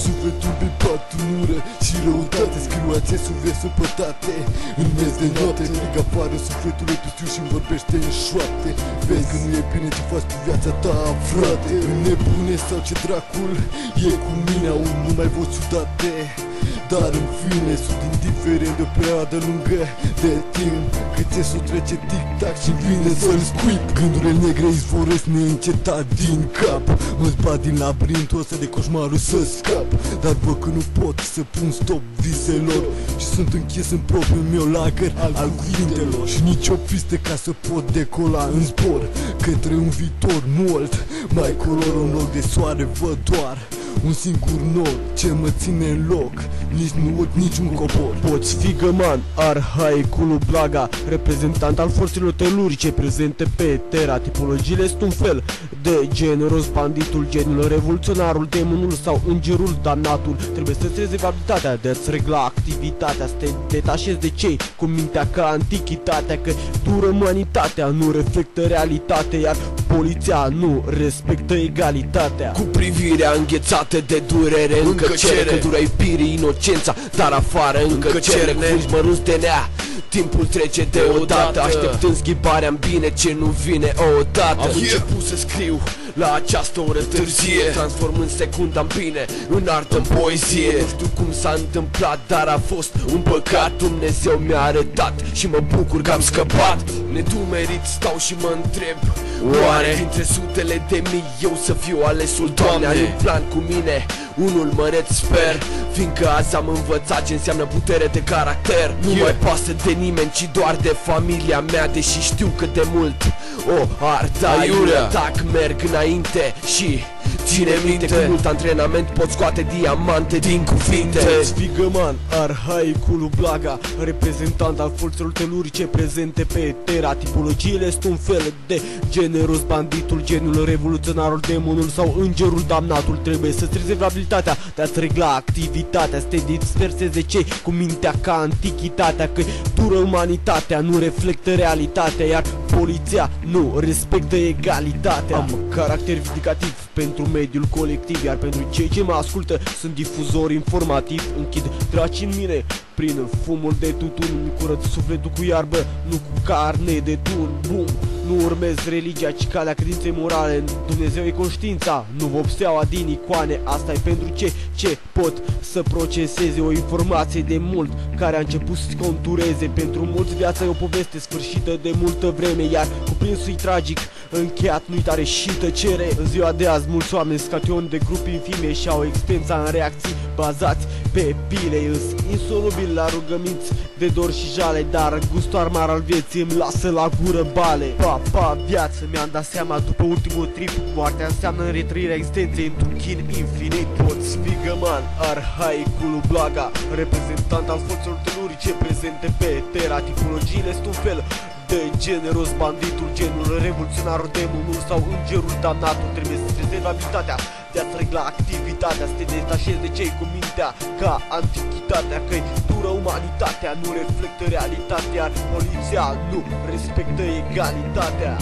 Sufletul pe patru în ură și răutate, scriu acest versul pătate. În mes de noapte strig afară sufletul pustiu și-mi vorbește în șoapte. Vezi că nu e bine ce faci cu viața ta, frate. Nebune sau ce dracul e cu mine, aud numai voci ciudate. Dar în fine sunt indiferent de o perioadă lungă de timp, că țesul trece tic-tac și vine să-l scuip. Gândurile negre izvorăsc neîncetat din cap, mă zbat din labirintul ăsta de coșmarul să scap. Dar văd că nu pot să pun stop viselor și sunt închis în propriul meu lagăr al cuvintelor. Și nici o pistă ca să pot decola în zbor către un viitor mult mai color. În loc de soare văd doar un singur nod ce mă ține în loc, nici nu uit niciun cobor. Poți fi găman, arhaicul Blaga, reprezentant al forțelor telurice prezente pe Terra. Tipologiile sunt un fel de generos, banditul, geniul, revoluționarul, demonul sau îngerul damnatul. Trebuie să-ți rezervi abilitatea de a-ți regla activitatea, să te detașezi de cei cu mintea ca antichitatea, că dură umanitatea nu reflectă realitatea, iar poliția nu respectă egalitatea. Cu privirea înghețată de durere încă cere, că dura-i pirii inocența, dar afară încă cere. Cu fulgi mărunți de nea, timpul trece deodată, așteptând schimbarea în bine ce nu vine odată. Am început să scriu la această oră târzie, transformând secunda în bine, în artă, în poezie. Nu știu cum s-a întâmplat, dar a fost un păcat. Dumnezeu mi-a arătat și mă bucur că am scăpat. Nedumerit stau și mă întreb, oare dintre sutele de mii eu să fiu alesul? Doamne, ai un plan cu mine, unul măreț sper, fiindcă azi am învățat ce înseamnă putere de caracter. Nu mai pasă de nimeni, ci doar de familia mea, deși știu cât de mult o ard aiurea. Dacă merg înainte și ține minte că mult antrenament pot scoate diamante din cuvinte. Poți fi găman, arhaicul Blaga, reprezentant al forțelor telurice prezente pe Terra. Tipologiile sunt un fel de generos, banditul, geniul, revoluționarul, demonul sau îngerul damnatul. Trebuie să-ți rezervi abilitatea de a-ți regla activitatea, să te disperseze cei cu mintea ca antichitatea, că dură umanitatea nu reflectă realitatea, iar poliția nu respectă egalitatea. Am caracter vindicativ pentru mediul colectiv, iar pentru cei ce mă ascultă sunt difuzori informativ. Închid draci în mine prin fumul de tutun, îmi curăț sufletul cu iarbă, nu cu carne de tun. Bum! Nu urmez religia, ci calea credinței morale. Dumnezeu e conștiința, nu vopseaua din icoane. Asta e pentru cei ce pot să proceseze o informație de mult, care a început să contureze. Pentru mulți viața e o poveste sfârșită de multă vreme, iar cuprinsul e tragic, încheiat, nu-i tare și tăcere. În ziua de azi mulți oameni scaționi de grupi infime și-au experiența în reacții bazați pe pile. Îs insolubil la rugăminți de dor și jale, dar gustul amar al vieții îmi lasă la gură bale. Pa, viață, mi-am dat seama după ultimul trip, moartea înseamnă retrăirea existenței într-un chin infinit. Poți fi găman, arhaicul Blaga, reprezentant al forțelor telurice prezente pe Terra. Tipologiile sunt un fel de generos, banditul, genul, revoluționarul, demonul sau îngerul damnatul. Trebuie să-ți rezervi abilitatea de a-ți regla activitatea, să te detașezi de cei cu mintea ca antichitatea, că-i dură umanitatea nu reflectă realitatea, iar poliția nu respectă egalitatea.